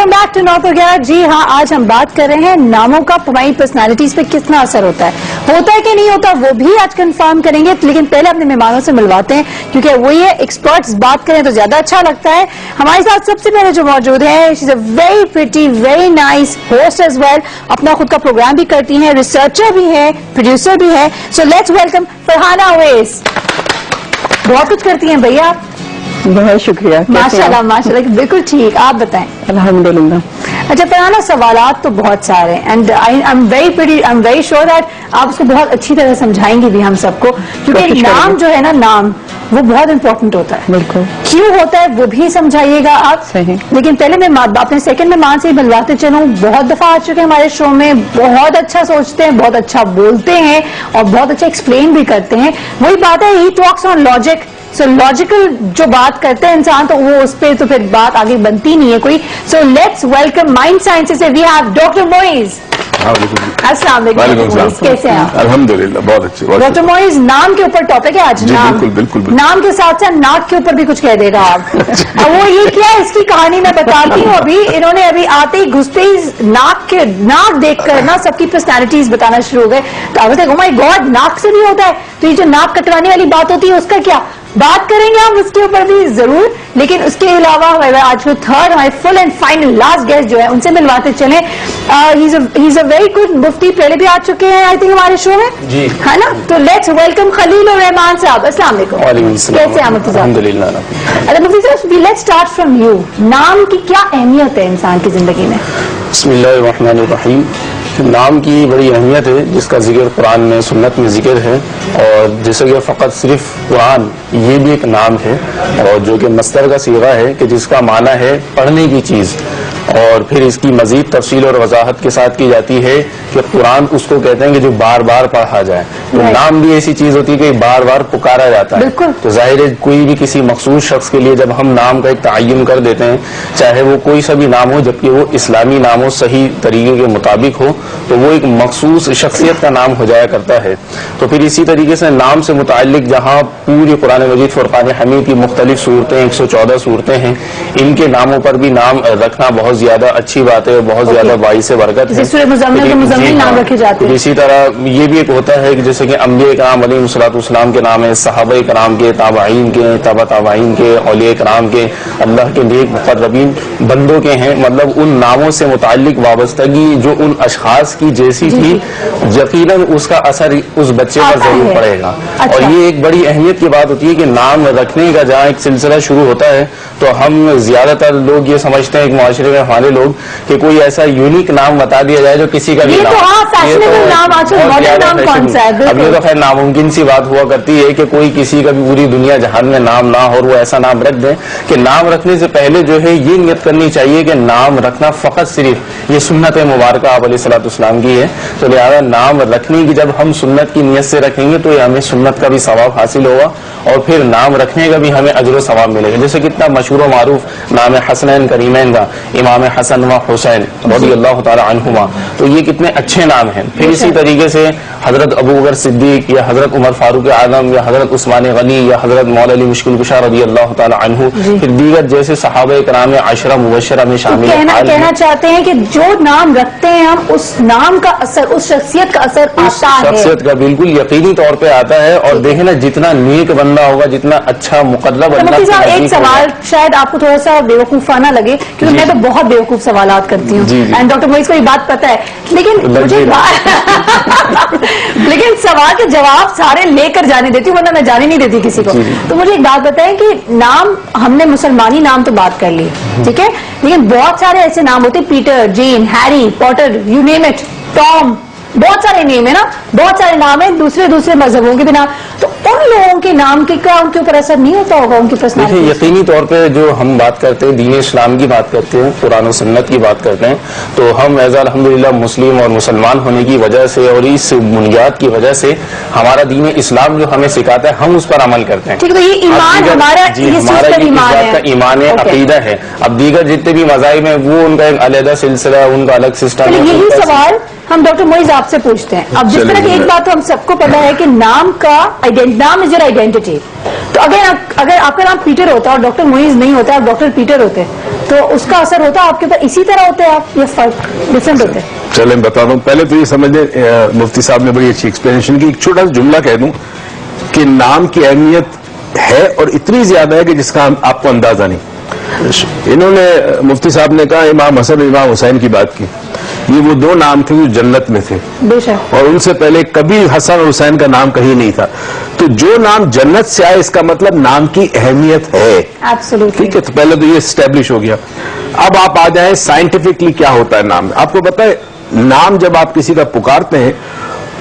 Welcome back to note وغیرہ. جی ہاں, آج ہم بات کر رہے ہیں ناموں کا ہماری پرسنالٹیز پہ کتنا اثر ہوتا ہے کہ نہیں ہوتا, وہ بھی آج کنفرم کریں گے. لیکن پہلے اپنے مہمانوں سے ملواتے ہیں کیونکہ وہی ہے ایکسپرٹس, بات کریں تو زیادہ اچھا لگتا ہے. ہمارے ساتھ سب سے پہلے جو موجود ہے, she is a very pretty, very nice host as well, اپنا خود کا پروگرام بھی کرتی ہیں, ریسرچر بھی ہے, پروڈیوسر بھی ہے. So let's welcome Farhana Awais. بہت کچھ کرتی ہیں بھیا. بہت شکریہ. ماشاء اللہ ماشاء اللہ, بالکل ٹھیک. آپ بتائیں. الحمدللہ. اچھا فرحانہ, سوالات تو بہت سارے ہیں and I am very sure that آپ اس کو بہت اچھی طرح سمجھائیں گے بھی ہم سب کو, کیونکہ نام جو ہے نا, نام وہ بہت امپورٹنٹ ہوتا ہے. بالکل. کیوں ہوتا ہے وہ بھی سمجھائیے گا آپ. صحیح. لیکن پہلے میں اپنے سیکنڈ مہمان سے ہی ملواتے چلوں. بہت دفعہ آ چکے ہیں ہمارے شو میں, بہت اچھا سوچتے ہیں, بہت اچھا بولتے ہیں اور بہت اچھا ایکسپلین بھی کرتے ہیں. وہی بات ہے, ہی ٹاکس آن لاجک. سو لاجیکل جو بات کرتے ہیں انسان, تو وہ اس پہ تو پھر بات آگے بنتی نہیں ہے کوئی. سو لیٹس ویلکم مائنڈ سائنسز سے وی ہیو ڈاکٹر معیز. السلام علیکم, کیسے ہیں آپ؟ الحمدللہ بہت اچھے. ڈاکٹر معیز, نام کے اوپر ٹاپک ہے آج. نام بالکل. نام کے ساتھ ساتھ ناک کے اوپر بھی کچھ کہہ دے گا آپ. اور وہ یہ کیا ہے, اس کی کہانی میں بتاتی ہوں. ابھی انہوں نے ابھی آتے ہی گھستے ہی ناک دیکھ کر نا سب کی پرسنالٹیز بتانا شروع ہو گئے. تو آپ بتائیں, او مائی گاڈ, ناک سے بھی ہوتا ہے. تو یہ جو ناک کٹوانے والی بات ہوتی ہے اس کا کیا, بات کریں گے ہم اس کے اوپر بھی ضرور. لیکن اس کے علاوہ آج جو تھرڈ ہمارے فل اینڈ فائنل لاسٹ گیسٹ جو ہے ان سے ملواتے چلیں. ہی از اے ویری گڈ مفتی, پہلے بھی آ چکے ہیں آئی تھنک ہمارے شو میں, ہے نا. تو لیٹس ویلکم خلیل الرحمان صاحب. السلام علیکم. کیسے ہیں مفتی صاحب؟ الحمدللہ. اچھا مفتی صاحب, لیٹس اسٹارٹ فرام یو. نام کی کیا اہمیت ہے انسان کی زندگی میں؟ بسم اللہ الرحمن الرحیم. نام کی بڑی اہمیت ہے جس کا ذکر قرآن میں, سنت میں ذکر ہے. اور جیسے کہ فقط صرف قرآن یہ بھی ایک نام ہے, اور جو کہ مصدر کا صیغہ ہے کہ جس کا معنی ہے پڑھنے کی چیز. اور پھر اس کی مزید تفصیل اور وضاحت کے ساتھ کی جاتی ہے کہ قرآن اس کو کہتے ہیں کہ جو بار بار پڑھا جائے. تو نام بھی ایسی چیز ہوتی ہے کہ بار بار پکارا جاتا ہے. تو ظاہر ہے کوئی بھی کسی مخصوص شخص کے لیے جب ہم نام کا ایک تعین کر دیتے ہیں, چاہے وہ کوئی سا بھی نام ہو, جبکہ وہ اسلامی نام ہو, صحیح طریقے کے مطابق ہو, تو وہ ایک مخصوص شخصیت کا نام ہو جایا کرتا ہے. تو پھر اسی طریقے سے نام سے متعلق جہاں پوری قرآن مجید فرقان حمید کی مختلف صورتیں, 114 صورتیں ہیں, ان کے ناموں پر بھی نام رکھنا بہت زیادہ اچھی بات ہے, بہت زیادہ باعث برکت ہے. نام رکھے جاتے ہیں. اسی طرح یہ بھی ایک ہوتا ہے کہ جیسے کہ انبیاء کرام علیہ الصلوۃ والسلام کے نام ہے, صحابہ کرام کے, تابعین کے, تابع تابعین کے, اولیاء کرام کے, اللہ کے نیک مقربین بندوں کے ہیں. مطلب ان ناموں سے متعلق وابستگی جو ان اشخاص کی جیسی تھی, یقیناً اس کا اثر اس بچے پر ضرور پڑے گا. اور یہ ایک بڑی اہمیت کی بات ہوتی ہے کہ نام رکھنے کا جہاں ایک سلسلہ شروع ہوتا ہے, تو ہم زیادہ تر لوگ یہ سمجھتے ہیں ایک معاشرے میں ہمارے لوگ کہ کوئی ایسا یونیک نام بتا دیا جائے جو کسی کا بھی نام. اب یہ تو خیر ناممکن سی بات ہوا کرتی ہے کہ کوئی کسی کا بھی پوری دنیا جہان میں نام نہ ہو, وہ ایسا نام رکھ دیں کہ نام رکھنے سے پہلے جو ہے یہ نیت کرنی چاہیے کہ نام رکھنا فقط صرف یہ سنت مبارکہ آپ علیہ الصلوۃ والسلام کی ہے. تو لہٰذا نام رکھنے کی جب ہم سنت کی نیت سے رکھیں گے تو یہ ہمیں سنت کا بھی ثواب حاصل ہوگا, اور پھر نام رکھنے کا بھی ہمیں اجر و ثواب ملے گا. جیسے کتنا مشہور و معروف نام حسنین کریمین کا, امام حسن و حسین رضی اللہ تعالی عنہما, تو یہ کتنے اچھے نام ہیں. پھر اسی طریقے سے حضرت ابو بکر صدیق, یا حضرت عمر فاروق اعظم, یا حضرت عثمان غنی, یا حضرت مولا علی مشکل کشا رضی اللہ تعالی عنہ, پھر دیگر جیسے صحابہ کرام عشرہ مبشرہ میں شامل ہیں. کہنا چاہتے ہیں کہ جو نام رکھتے ہیں ہم, اس نام کا اثر, اس شخصیت کا اثر آتا ہے, شخصیت کا بالکل یقینی طور پہ آتا ہے. اور دیکھیں نا, جتنا نیک بندہ ہوگا, جتنا اچھا مقرب اللہ. ایک سوال شاید آپ کو تھوڑا سا بیوقوفانہ لگے, کیونکہ میں تو بہت بیوقوف سوالات کرتی ہوں, اینڈ ڈاکٹر معیز کو یہ بات پتہ ہے, لیکن سوال کے جواب سارے لے کر جانے دیتی ہوں, ورنہ میں جانے نہیں دیتی کسی کو. تو مجھے ایک بات بتائیں کہ نام, ہم نے مسلمانی نام تو بات کر لی, ٹھیک ہے, لیکن بہت سارے ایسے نام ہوتے, Peter, Jane, Harry, Potter, you name it, Tom, بہت سارے نیم ہے نا, بہت سارے نام ہیں دوسرے مذہبوں کے بھی نام. تو ان لوگوں کے نام کے کیا ان کے اوپر اثر نہیں ہوتا ہوگا ان کی پرسنالٹی؟ یقینی طور پہ جو ہم بات کرتے ہیں دین اسلام کی بات کرتے ہیں, قرآن و سنت کی بات کرتے ہیں, تو ہم ایز الحمدللہ مسلم اور مسلمان ہونے کی وجہ سے اور اس بنیاد کی وجہ سے ہمارا دین اسلام جو ہمیں سکھاتا ہے ہم اس پر عمل کرتے ہیں. ٹھیک ہے, یہ ایمان ہمارا ایمان عقیدہ ہے. اب دیگر جتنے بھی مذاہب ہیں وہ ان کا ایک علیحدہ سلسلہ, ان کا الگ سسٹم. یہی سوال ہم ڈاکٹر معیز آپ سے پوچھتے ہیں. اب جس طرح کی ایک بات تو ہم سب کو پتا ہے کہ نام کا نام از یور آئیڈینٹی. تو اگر آپ کا نام پیٹر ہوتا اور ڈاکٹر معیز نہیں ہوتا, آپ ڈاکٹر پیٹر ہوتے, تو اس کا اثر ہوتا ہے آپ کے اوپر اسی طرح ہوتے ہیں آپ یا فرق ڈفرینٹ ہوتے ہیں؟ چلیں بتاتا ہوں. پہلے تو یہ سمجھ لیں مفتی صاحب نے بڑی اچھی ایکسپلینیشن کی. ایک چھوٹا سا جملہ کہہ دوں کہ نام کی اہمیت ہے اور اتنی زیادہ ہے کہ جس کا آپ کو اندازہ نہیں. انہوں نے مفتی صاحب نے کہا امام حسن اور امام حسین کی بات کی. یہ وہ دو نام تھے جو جنت میں تھے, بے شک, اور ان سے پہلے کبھی حسن اور حسین کا نام کہیں نہیں تھا. تو جو نام جنت سے آئے اس کا مطلب نام کی اہمیت ہے. ایبسولوٹلی. ٹھیک ہے, تو پہلے تو یہ اسٹیبلش ہو گیا. اب آپ آ جائیں سائنٹیفکلی کیا ہوتا ہے نام. آپ کو پتا ہے نام جب آپ کسی کا پکارتے ہیں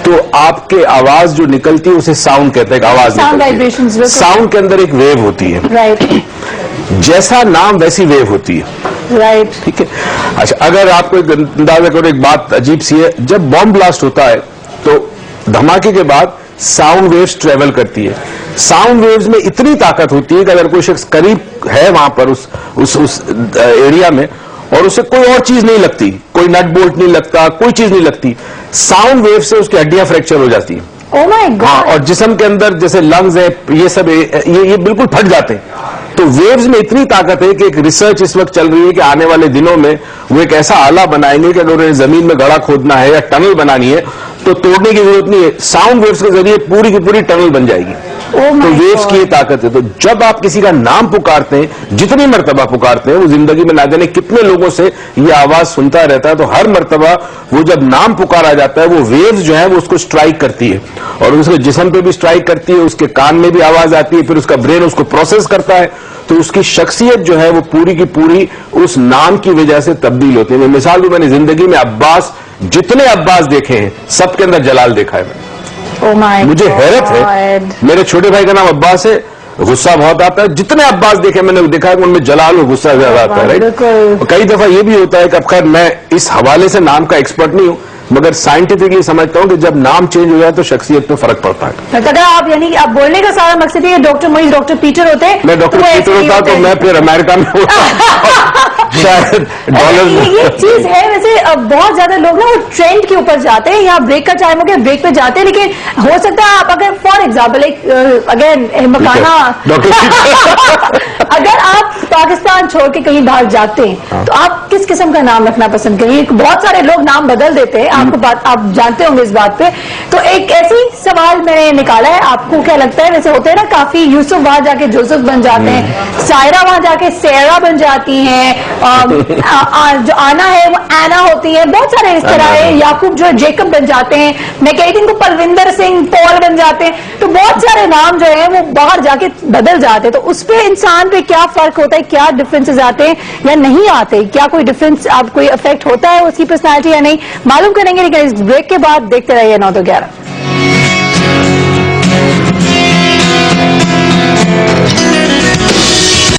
تو آپ کے آواز جو نکلتی ہے اسے ساؤنڈ کہتے ہیں. آواز نکلتی ہے, ساؤنڈ کے اندر ایک ویو ہوتی ہے. رائٹ. جیسا نام ویسی ویو ہوتی ہے. رائٹ. ٹھیک ہے. اچھا, اگر آپ کو اندازہ کرو ایک بات عجیب سی ہے, جب بم بلاسٹ ہوتا ہے تو دھماکے کے بعد ساؤنڈ ویوز ٹریول کرتی ہے. ساؤنڈ ویوز میں اتنی طاقت ہوتی ہے کہ اگر کوئی شخص قریب ہے وہاں پر اس ایریا میں اور اسے کوئی اور چیز نہیں لگتی, کوئی نٹ بولٹ نہیں لگتا, کوئی چیز نہیں لگتی, ساؤنڈ ویو سے اس کی ہڈیاں فریکچر ہو جاتی ہیں. Oh my God. ہاں, اور جسم کے اندر جیسے لنگز ہیں یہ سب یہ بالکل پھٹ جاتے ہیں. تو ویوز میں اتنی طاقت ہے کہ ایک ریسرچ اس وقت چل رہی ہے کہ آنے والے دنوں میں وہ ایک ایسا آلہ بنائیں گے کہ اگر انہیں زمین میں گڑھا کھودنا ہے یا ٹنل بنانی ہے تو توڑنے کی ضرورت نہیں ہے, ساؤنڈ ویوز کے ذریعے پوری کی پوری ٹنل بن جائے گی. تو ویوز کی یہ طاقت ہے. تو جب آپ کسی کا نام پکارتے ہیں, جتنی مرتبہ پکارتے ہیں, وہ زندگی میں نہ جانے کتنے لوگوں سے یہ آواز سنتا رہتا ہے, تو ہر مرتبہ وہ جب نام پکارا جاتا ہے وہ ویوز جو ہے وہ اس کو اسٹرائک کرتی ہے, اور اس کے جسم پہ بھی اسٹرائک کرتی ہے, اس کے کان میں بھی آواز آتی ہے, پھر اس کا برین اس کو پروسیس کرتا ہے, تو اس کی شخصیت جو ہے وہ پوری کی پوری اس نام کی وجہ سے تبدیل ہوتی ہے. مثال دوں, میں نے زندگی میں عباس, جتنے عباس دیکھے ہیں سب کے اندر جلال دیکھا ہے. مجھے حیرت ہے, میرے چھوٹے بھائی کا نام عباس ہے, غصہ بہت آتا ہے. جتنے عباس دیکھے میں نے دیکھا ہے کہ ان میں جلال اور غصہ زیادہ آتا ہے. رائٹ. کئی دفعہ یہ بھی ہوتا ہے کہ اب خیر میں اس حوالے سے نام کا ایکسپرٹ نہیں ہوں, مگر سائنٹیفکلی سمجھتا ہوں کہ جب نام چینج ہو جائے تو شخصیت پہ فرق پڑتا ہے. اگر آپ یعنی آپ بولنے کا سارا مقصد یہ ڈاکٹر موئل ڈاکٹر پیٹر ہوتے ہیں, میں ڈاکٹر پیٹر ہوتا تو میں پھر امریکہ میں ہوتا شاید ڈالر. یہ چیز ہے. ویسے بہت زیادہ لوگ نا وہ ٹرینڈ کے اوپر جاتے ہیں, یہاں بریک کا ٹائم ہو گیا, بریک پہ جاتے ہیں, لیکن ہو سکتا ہے آپ اگر فار ایگزامپل ایک اگین مکانہ اگر آپ پاکستان چھوڑ کے کہیں باہر جاتے ہیں تو آپ کس قسم کا نام رکھنا پسند کریں گے؟ بہت سارے لوگ نام بدل دیتے ہیں, آپ کو بات آپ جانتے ہوں گے اس بات پہ. تو ایک ایسی سوال میں نے نکالا ہے, آپ کو کیا لگتا ہے؟ ویسے ہوتے ہیں نا کافی, یوسف وہاں جا کے جوزف بن جاتے ہیں, سائرہ وہاں جا کے سیرا بن جاتی ہیں, جو آنا ہے وہ اینا ہوتی ہے, بہت سارے اس طرح ہے. یعقوب جو ہے جیکب بن جاتے ہیں, میں کہتی ہوں پلوندر سنگھ پال بن جاتے ہیں. تو بہت سارے نام جو ہیں وہ باہر جا کے بدل جاتے ہیں. تو اس پہ انسان پہ کیا فرق ہوتا ہے, کیا ڈفرینسز آتے ہیں یا نہیں آتے, کیا کوئی ڈفرینس آپ کوئی افیکٹ ہوتا ہے اس کی پرسنالٹی یا نہیں, معلوم کریں گے. لیکن اس بریک کے بعد دیکھتے رہیے 9 to 11.